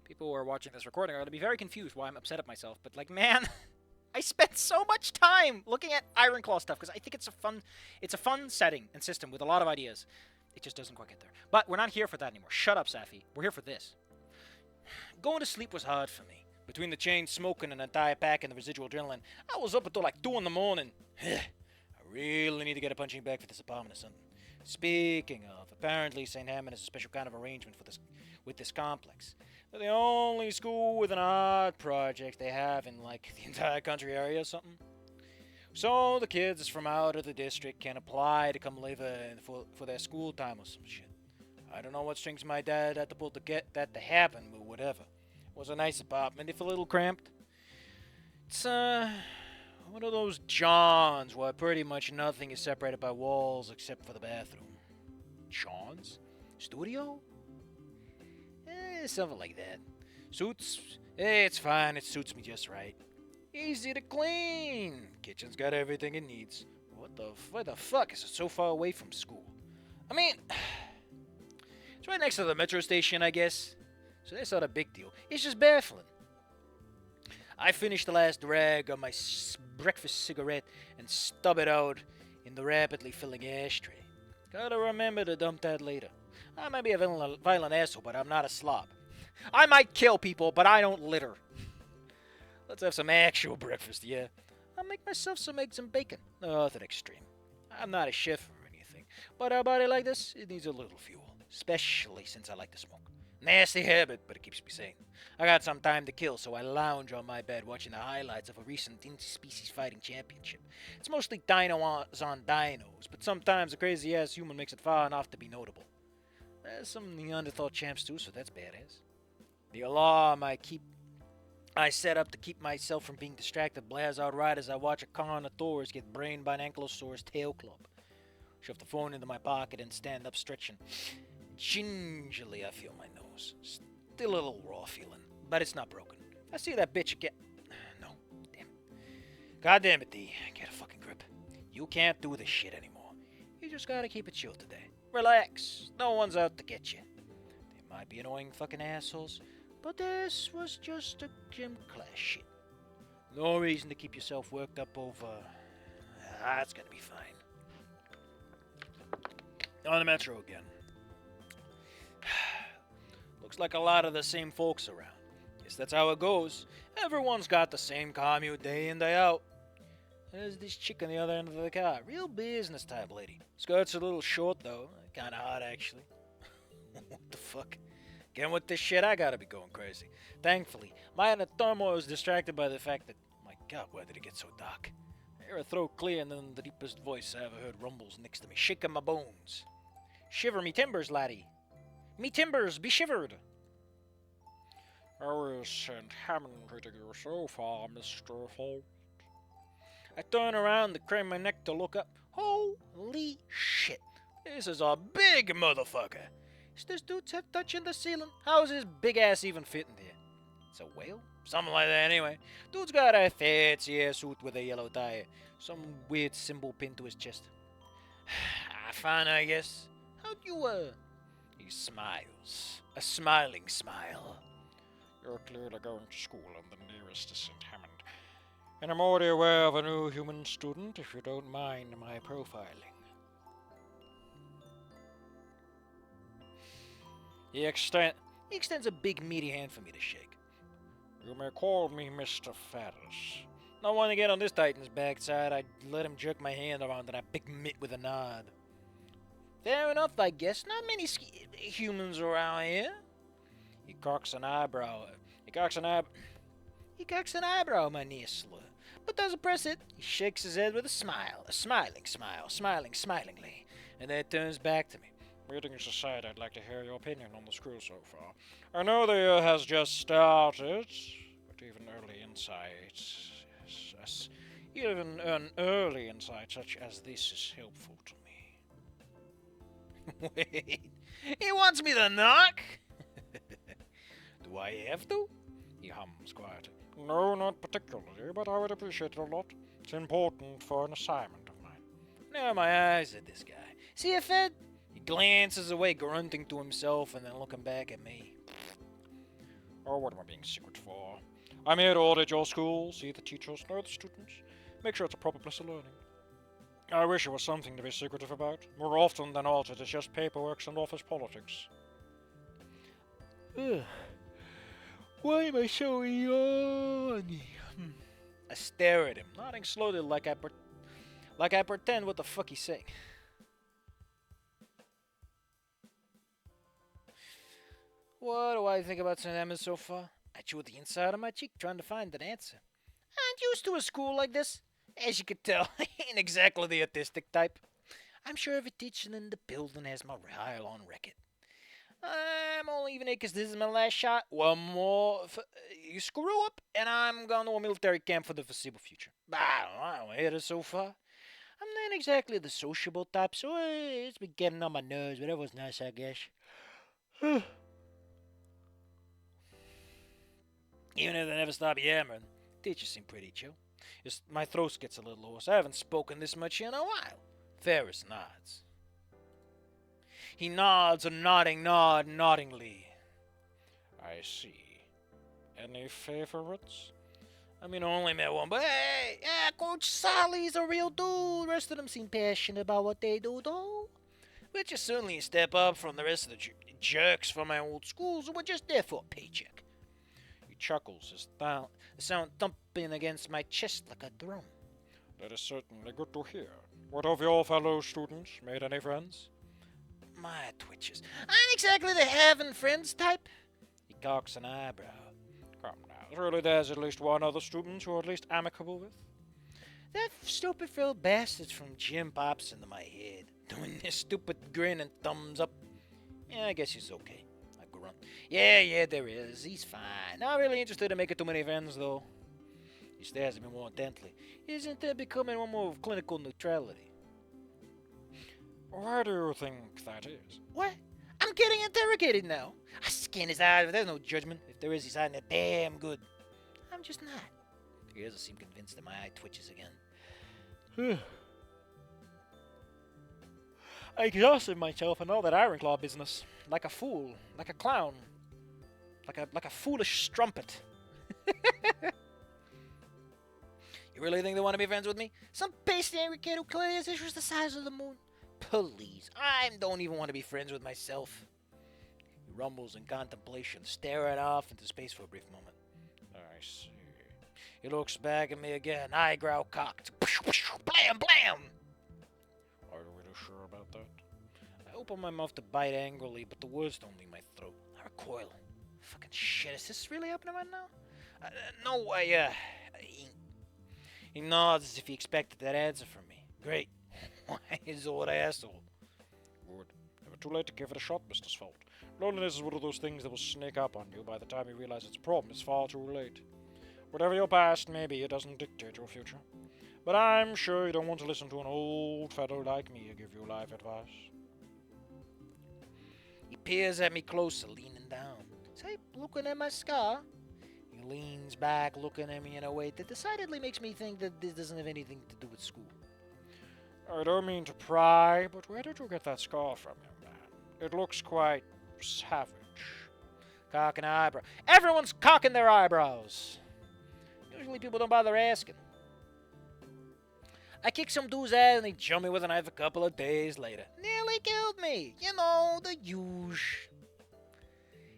People who are watching this recording are going to be very confused why I'm upset at myself. But, like, man, I spent so much time looking at Ironclaw stuff because I think it's a fun setting and system with a lot of ideas. It just doesn't quite get there. But we're not here for that anymore. Shut up, Safi. We're here for this. Going to sleep was hard for me. Between the chain smoking and a diet pack and the residual adrenaline, I was up until like 2 in the morning. I really need to get a punching bag for this apartment or something. Speaking of, apparently St. Hammond has a special kind of arrangement with this complex. They're the only school with an art project they have in like the entire country area or something. So the kids from out of the district can apply to come live for their school time or some shit. I don't know what strings my dad had to pull to get that to happen, but whatever. It was a nice apartment, if a little cramped. It's one of those Johns where pretty much nothing is separated by walls except for the bathroom. John's? Studio? Something like that. Suits? It's fine, it suits me just right. Easy to clean. Kitchen's got everything it needs. Why the fuck is it so far away from school? I mean, it's right next to the metro station, I guess. So that's not a big deal. It's just baffling. I finished the last rag on my breakfast cigarette and stub it out in the rapidly filling ashtray. Gotta remember to dump that later. I might be a violent asshole, but I'm not a slob. I might kill people, but I don't litter. Let's have some actual breakfast, yeah. I'll make myself some eggs and bacon. Nothing extreme. I'm not a chef or anything, but a body like this, it needs a little fuel. Especially since I like to smoke. Nasty habit, but it keeps me sane. I got some time to kill, so I lounge on my bed watching the highlights of a recent interspecies fighting championship. It's mostly dinos on dinos, but sometimes a crazy-ass human makes it far enough to be notable. There's some Neanderthal champs too, so that's badass. The alarm I set up to keep myself from being distracted blares out right as I watch a Carnotaurus get brained by an Ankylosaurus tail club. Shove the phone into my pocket and stand up stretching. Gingerly I feel my nose. Still a little raw feeling, but it's not broken. I see that bitch again. No, damn it. God damn it, D. Get a fucking grip. You can't do this shit anymore. You just gotta keep it chill today. Relax. No one's out to get you. They might be annoying fucking assholes, but this was just a gym class shit. No reason to keep yourself worked up over... it's gonna be fine. On the metro again. Looks like a lot of the same folks around. Guess that's how it goes. Everyone's got the same commute day in, day out. There's this chick on the other end of the car. Real business type lady. Skirt's a little short though. Kinda hot actually. What the fuck? Again with this shit, I gotta be going crazy. Thankfully, my inner turmoil is distracted by the fact that, my god, why did it get so dark? I hear her throat clear and then the deepest voice I ever heard rumbles next to me, shaking my bones. Shiver me timbers, laddie. Me timbers, be shivered. How is St. Hammond treating you so far, Mr. Holt? I turn around to crane my neck to look up. Holy shit. This is a big motherfucker. Is this dude's head touching the ceiling? How is his big ass even fitting there? It's a whale? Something like that anyway. Dude's got a fancy ass suit with a yellow tie. Some weird symbol pinned to his chest. Fine, I guess. How'd you, He smiles. A smiling smile. You're clearly going to school in the nearest to St. Hammond. And I'm already aware of a new human student, if you don't mind my profiling. He extends a big meaty hand for me to shake. You may call me Mr. Ferris. Not wanting to get on this Titan's backside, I let him jerk my hand around and I pick him with a nod. Fair enough, I guess. Not many humans around here. He cocks an eyebrow, my near slur, but doesn't press it. He shakes his head with a smile, a smiling smile, smiling smilingly, and then turns back to me. Greetings, aside, I'd like to hear your opinion on the school so far. I know the year has just started, but even an early insight such as this is helpful to me. Wait, he wants me to knock? Do I have to? He hums quietly. No, not particularly, but I would appreciate it a lot. It's important for an assignment of mine. Now my eyes at this guy. See if Ed? He glances away, grunting to himself, and then looking back at me. Oh, what am I being secret for? I'm here to audit your school, see the teachers, know the students, make sure it's a proper place of learning. I wish it was something to be secretive about. More often than not, it is just paperwork and office politics. Ugh. Why am I so yawny? I stare at him, nodding slowly like I pretend what the fuck he's saying. What do I think about St. Emma's so far? I chew the inside of my cheek trying to find an answer. I'm used to a school like this. As you can tell, I ain't exactly the autistic type. I'm sure every teacher in the building has my rile on record. I'm only even here because this is my last shot. One more. You screw up, and I'm going to a military camp for the foreseeable future. I don't hate it so far. I'm not exactly the sociable type, so it's been getting on my nerves, but it was nice, I guess. Even if they never stop yammering, teachers seem pretty chill. Just my throat gets a little hoarse. I haven't spoken this much in a while. Ferris nods. He nods a nodding nod noddingly. I see. Any favorites? I mean, I only met one, but hey, yeah, Coach Sally's a real dude. The rest of them seem passionate about what they do, though. Which is certainly a step up from the rest of the jerks from my old schools who were just there for a paycheck. He chuckles, his sound thumping against my chest like a drum. That is certainly good to hear. What of your fellow students? Made any friends? My twitches. I ain't exactly the having friends type. He cocks an eyebrow. Come now, surely there's at least one other student you're at least amicable with? That stupid Phil bastard's from gym pops into my head, doing this stupid grin and thumbs up. Yeah, I guess he's okay. I grunt. Yeah, there is. He's fine. Not really interested in making too many friends, though. He stares at me more intently. Isn't there becoming one more of clinical neutrality? Why do you think that is? What? I'm getting interrogated now. I scan his eyes, but there's no judgment. If there is, he's hiding it damn good. I'm just not. He doesn't seem convinced that my eye twitches again. I exhausted myself in all that Ironclaw business. Like a fool. Like a clown. Like a foolish strumpet. You really think they want to be friends with me? Some pasty angry kid who clearly his issue is the size of the moon? Please, I don't even want to be friends with myself. He rumbles in contemplation, staring off into space for a brief moment. I see. He looks back at me again, eyebrow cocked. Blam, blam! Are you really sure about that? I open my mouth to bite angrily, but the words don't leave my throat. I recoil. Fucking shit, is this really happening right now? No, He nods as if he expected that answer from me. Great. Why is old asshole? Good. Never too late to give it a shot, Mr. Salt. Loneliness is one of those things that will sneak up on you by the time you realize it's a problem. It's far too late. Whatever your past may be, it doesn't dictate your future. But I'm sure you don't want to listen to an old fellow like me give you life advice. He peers at me closer, leaning down. Say, looking at my scar. He leans back, looking at me in a way that decidedly makes me think that this doesn't have anything to do with school. I don't mean to pry, but where did you get that scar from, young man? It looks quite savage. Cock an eyebrow. Everyone's cocking their eyebrows. Usually people don't bother asking. I kicked some dude's ass and he jumped me with a knife a couple of days later. Nearly killed me. You know, the huge.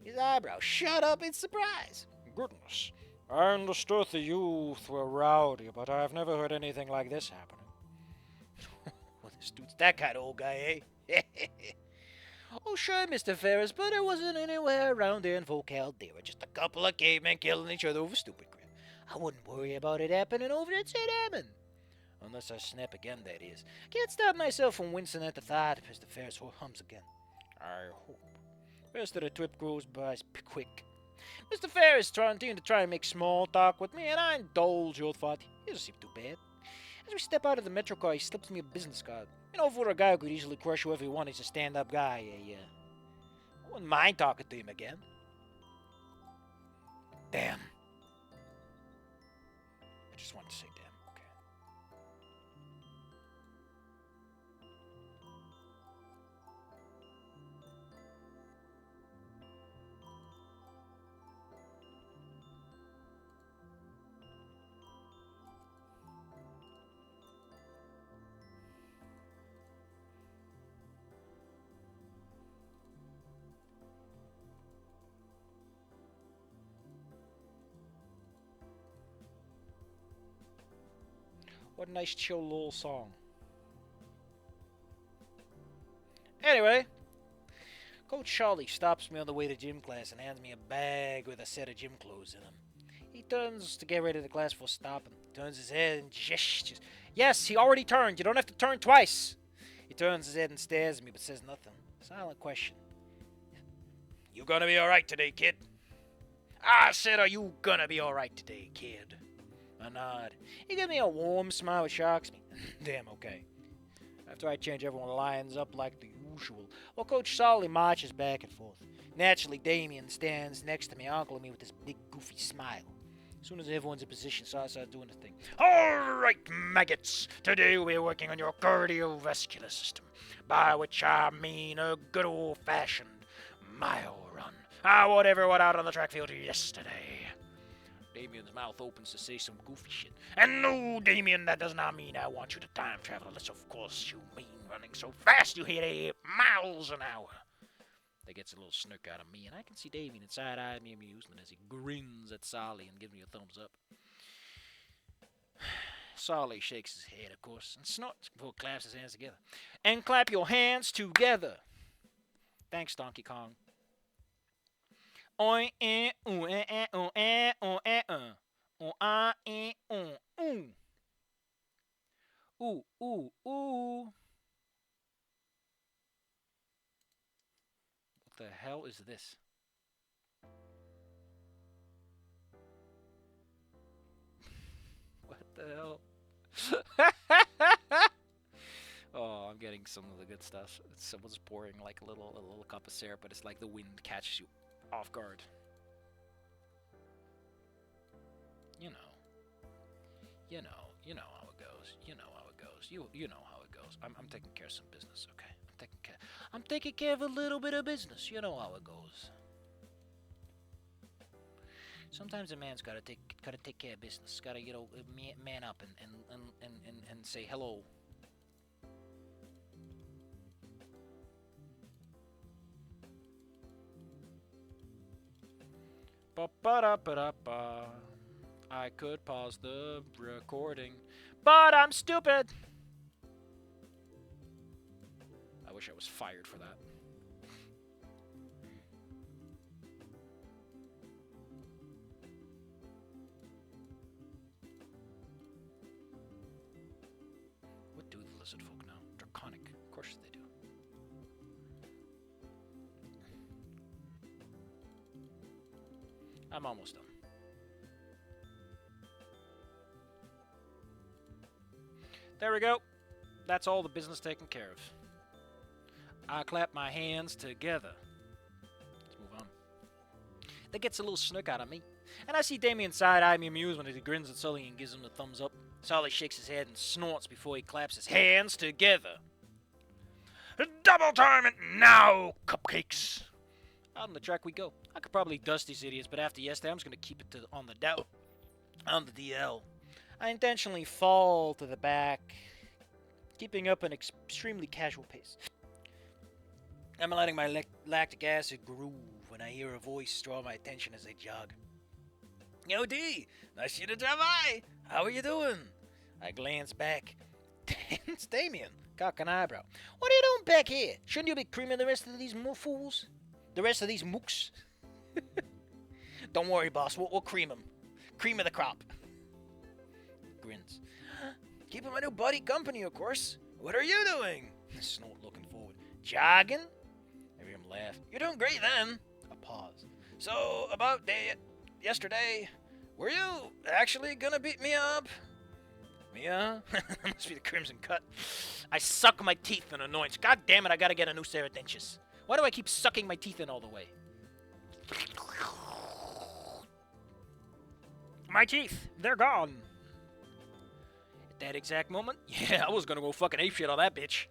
His eyebrow shut up in surprise. Goodness. I understood the youth were rowdy, but I've never heard anything like this happening. Well, this dude's that kind of old guy, eh? Oh, sure, Mr. Ferris, but it wasn't anywhere around here in Vocal. They were just a couple of cavemen killing each other over stupid crap. I wouldn't worry about it happening over at St. Edmund. Unless I snap again, that is. Can't stop myself from wincing at the thought, Mr. Ferris hums again. I hope. The rest of the trip goes by quick. Mr. Ferris trying to make small talk with me, and I indulge your thought. He doesn't seem too bad. As we step out of the metro car, he slips me a business card. You know, for a guy who could easily crush whoever he wanted, he's a stand-up guy. I wouldn't mind talking to him again. Damn. I just wanted to say damn, okay. What a nice chill little song. Anyway, Coach Charlie stops me on the way to gym class and hands me a bag with a set of gym clothes in them. He turns to get ready to class for stopping. Turns his head and gestures. Yes, he already turned. You don't have to turn twice. He turns his head and stares at me but says nothing. Silent question. You gonna be alright today, kid? I said, are you gonna be alright today, kid? I nod. He gives me a warm smile which shocks me. Damn, okay. After I change, everyone lines up like the usual, while Coach Solly marches back and forth. Naturally, Damien stands next to me, ogling me with this big, goofy smile. As soon as everyone's in position, so I start doing the thing. Alright, maggots! Today we're working on your cardiovascular system, by which I mean a good old-fashioned mile run. Whatever went out on the track field yesterday. Damien's mouth opens to say some goofy shit. And no, Damien, that does not mean I want you to time travel, unless of course you mean running so fast you hit 8 miles an hour. That gets a little smirk out of me, and I can see Damien side-eyeing me in amusement as he grins at Solly and gives me a thumbs up. Solly shakes his head, of course, and snorts before he claps his hands together. And clap your hands together. Thanks, Donkey Kong. Oi, eh, ooh, eh, eh, ooh, eh, ooh, eh, ooh, ah, eh, ooh, ooh. Ooh, ooh, ooh. What the hell is this? What the hell? Oh, I'm getting some of the good stuff. Someone's pouring like a little cup of syrup, but it's like the wind catches you off guard. You know how it goes. You know how it goes. You know how it goes. I'm taking care of some business, okay? I'm taking care of a little bit of business. You know how it goes. Sometimes a man's gotta take care of business. Gotta man up and say hello. Ba-ba-da-ba-da-ba. I could pause the recording, but I'm stupid. I wish I was fired for that. What do the lizard folk know? Draconic. Of course they do. I'm almost done. There we go. That's all the business taken care of. I clap my hands together. Let's move on. That gets a little snook out of me. And I see Damien side-eye me amusement as he grins at Sully and gives him the thumbs up. Sully shakes his head and snorts before he claps his hands together. Double time it now, cupcakes! Out on the track we go. I could probably dust these idiots, but after yesterday, I'm just going to keep it on the DL. I intentionally fall to the back, keeping up an extremely casual pace. I'm letting my lactic acid groove when I hear a voice draw my attention as I jog. Yo, D! Nice you to drop by! How are you doing? I glance back. It's Damien, cock an eyebrow. What are you doing back here? Shouldn't you be creaming the rest of these fools? The rest of these mooks? Don't worry, boss. We'll cream them. Cream of the crop. Grins. Keeping my new buddy company, of course. What are you doing? Snoot looking forward. Jogging? I hear him laugh. You're doing great then. A pause. So, about yesterday, were you actually gonna beat me up? Yeah? That must be the Crimson Cut. I suck my teeth in annoyance. God damn it, I gotta get a new set of dentures. Why do I keep sucking my teeth in all the way? My teeth, they're gone. At that exact moment, yeah, I was gonna go fucking apeshit on that bitch.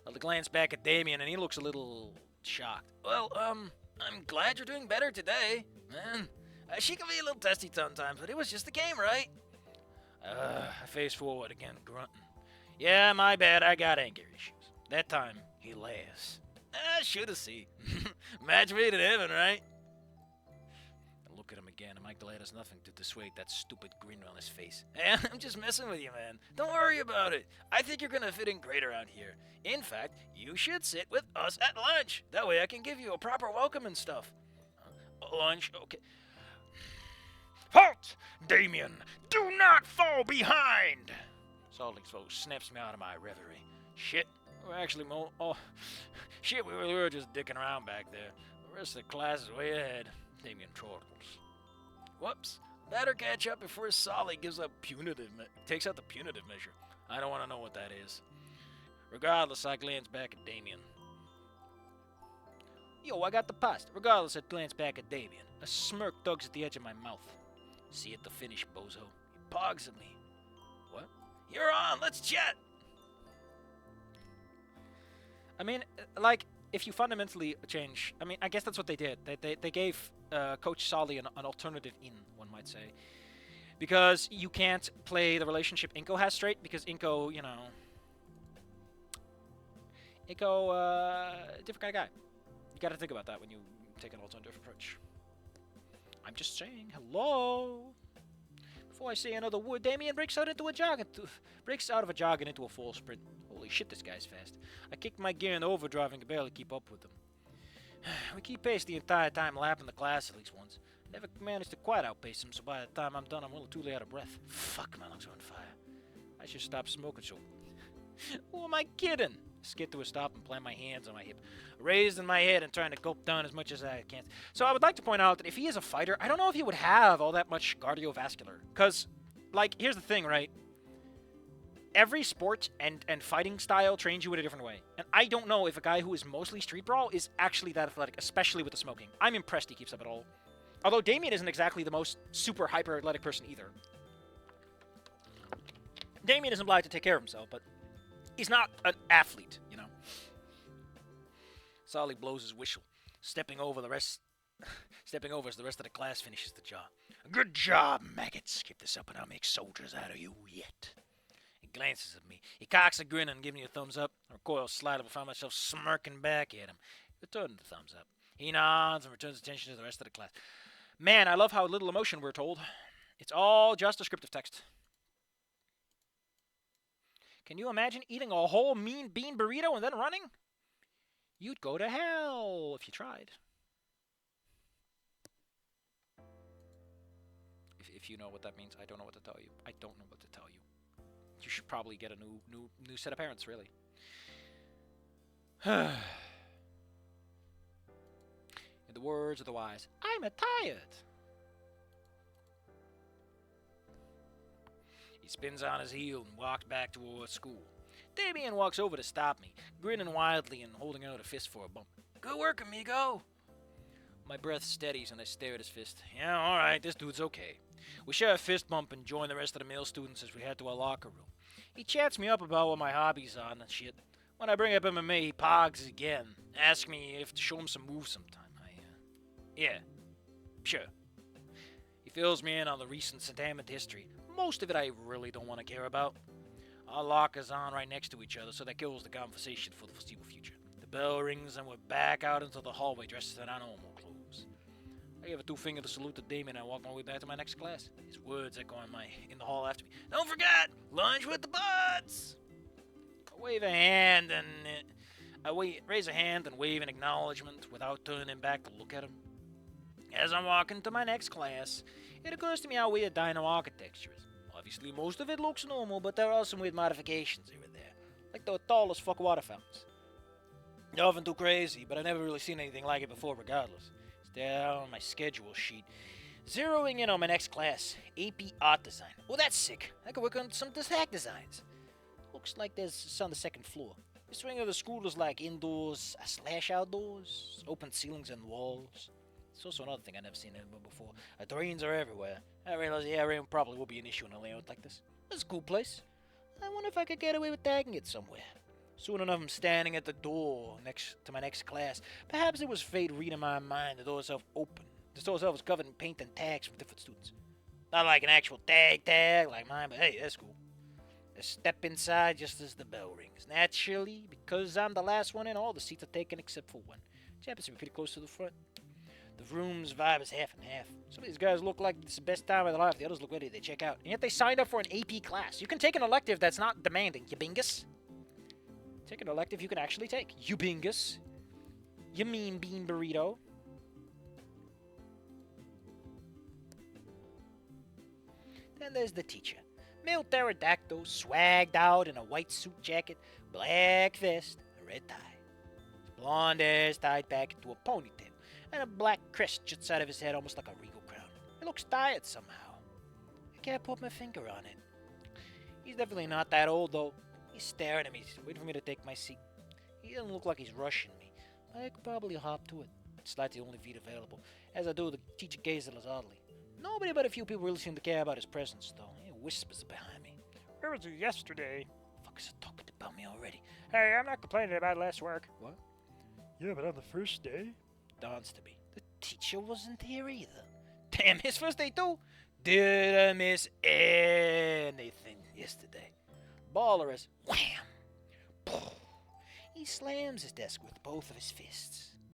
I'll glance back at Damien, and he looks a little shocked. Well, I'm glad you're doing better today, man. She can be a little testy sometimes, but it was just a game, right? I face forward again, grunting. Yeah, my bad, I got anger issues. That time, he laughs. Should have seen. Match made in heaven, right? I look look at him again, and my glad has nothing to dissuade that stupid grin on his face. Hey, I'm just messing with you, man. Don't worry about it. I think you're gonna fit in great around here. In fact, you should sit with us at lunch. That way I can give you a proper welcome and stuff. Lunch? Okay. Halt! Damien, do not fall behind! Salty's voice snaps me out of my reverie. Shit. We're actually shit, we were just dicking around back there. The rest of the class is way ahead. Damien chortles. Whoops. Better catch up before Solly takes out the punitive measure. I don't want to know what that is. Regardless, I glance back at Damien. Yo, I got the pasta. Regardless, I glance back at Damien. A smirk tugs at the edge of my mouth. See at the finish, bozo. He pogs at me. What? You're on. Let's chat. I mean, like, if you fundamentally change... I mean, I guess that's what they did. They gave Coach Solly an alternative in, one might say. Because you can't play the relationship Inko has straight, because Inko, you know... different kind of guy. You gotta think about that when you take an alternative approach. I'm just saying, hello! Before I say another word, Damien breaks out of a jog and into a full sprint. Holy shit, this guy's fast. I kicked my gear in overdrive and can barely keep up with him. We keep pace the entire time, lapping the class at least once. Never managed to quite outpace him, so by the time I'm done, I'm a little too out of breath. Fuck, my lungs are on fire. I should stop smoking so... Who am I kidding? Skid to a stop and plant my hands on my hip, raising my head and trying to gulp down as much as I can. So I would like to point out that if he is a fighter, I don't know if he would have all that much cardiovascular. Because, like, here's the thing, right? Every sport and fighting style trains you in a different way. And I don't know if a guy who is mostly street brawl is actually that athletic, especially with the smoking. I'm impressed he keeps up at all. Although Damien isn't exactly the most super hyper athletic person either. Damien isn't obliged to take care of himself, but he's not an athlete, you know. Solly blows his whistle, stepping over as the rest of the class finishes the job. Good job, maggots. Keep this up and I'll make soldiers out of you yet. He glances at me. He cocks a grin and gives me a thumbs up. I recoil slightly but find myself smirking back at him. Returning the thumbs up. He nods and returns attention to the rest of the class. Man, I love how little emotion we're told. It's all just descriptive text. Can you imagine eating a whole mean bean burrito and then running? You'd go to hell if you tried. If you know what that means, I don't know what to tell you. I don't know what to tell you. You should probably get a new set of parents, really. In the words of the wise, I'm tired. He spins on his heel and walks back towards school. Damien walks over to stop me, grinning wildly and holding out a fist for a bump. Good work, amigo. My breath steadies and I stare at his fist. Yeah, alright, this dude's okay. We share a fist bump and join the rest of the male students as we head to our locker room. He chats me up about what my hobbies are and shit. When I bring up MMA, he pogs again, asks me if to show him some moves sometime. Yeah, sure. He fills me in on the recent Satamid history. Most of it I really don't want to care about. Our lockers on right next to each other, so that kills the conversation for the foreseeable future. The bell rings and we're back out into the hallway dressed in our normal clothes. I give a two-finger to salute to Damien and I walk my way back to my next class. His words echo in the hall after me. Don't forget, lunch with the buds! I wave a hand and... raise a hand and wave an acknowledgement without turning back to look at him. As I'm walking to my next class, it occurs to me how weird dino architecture is. Obviously, most of it looks normal, but there are some weird modifications here and there. Like the tall as fuck water fountains. Nothing too crazy, but I've never really seen anything like it before regardless. It's there on my schedule sheet. Zeroing in on my next class, AP Art Design. Oh, that's sick. I could work on some of this hack designs. Looks like there's on the second floor. This wing of the school is like indoors / outdoors. Open ceilings and walls. It's also another thing I've never seen before. Drains are everywhere. I realize the area probably will be an issue in a layout like this. It's a cool place. I wonder if I could get away with tagging it somewhere. Soon enough, I'm standing at the door next to my next class. Perhaps it was fate reading my mind. The door itself open. The door itself was covered in paint and tags from different students. Not like an actual tag like mine, but hey, that's cool. I step inside just as the bell rings. Naturally, because I'm the last one in, all the seats are taken except for one, which happens to be pretty close to the front. The room's vibe is half and half. Some of these guys look like it's the best time of their life. The others look ready to check out. And yet they signed up for an AP class. You can take an elective that's not demanding, you bingus. Take an elective you can actually take, you bingus. You mean bean burrito. Then there's the teacher. Male pterodactyl, swagged out in a white suit jacket, black vest, a red tie. His blonde hair is tied back into a ponytail, and a black crest juts out of his head almost like a regal crown. He looks tired somehow. I can't put my finger on it. He's definitely not that old, though. He's staring at me, waiting for me to take my seat. He doesn't look like he's rushing me. I could probably hop to it. It's like the only feat available. As I do, the teacher gazes oddly. Nobody but a few people really seem to care about his presence, though. He whispers behind me. Where was you yesterday? Fuckers are talking about me already. Hey, I'm not complaining about last work. What? Yeah, but on the first day? Dawns to me. The teacher wasn't here either. Damn, his first day too? Did I miss anything yesterday? Baller is wham! He slams his desk with both of his fists.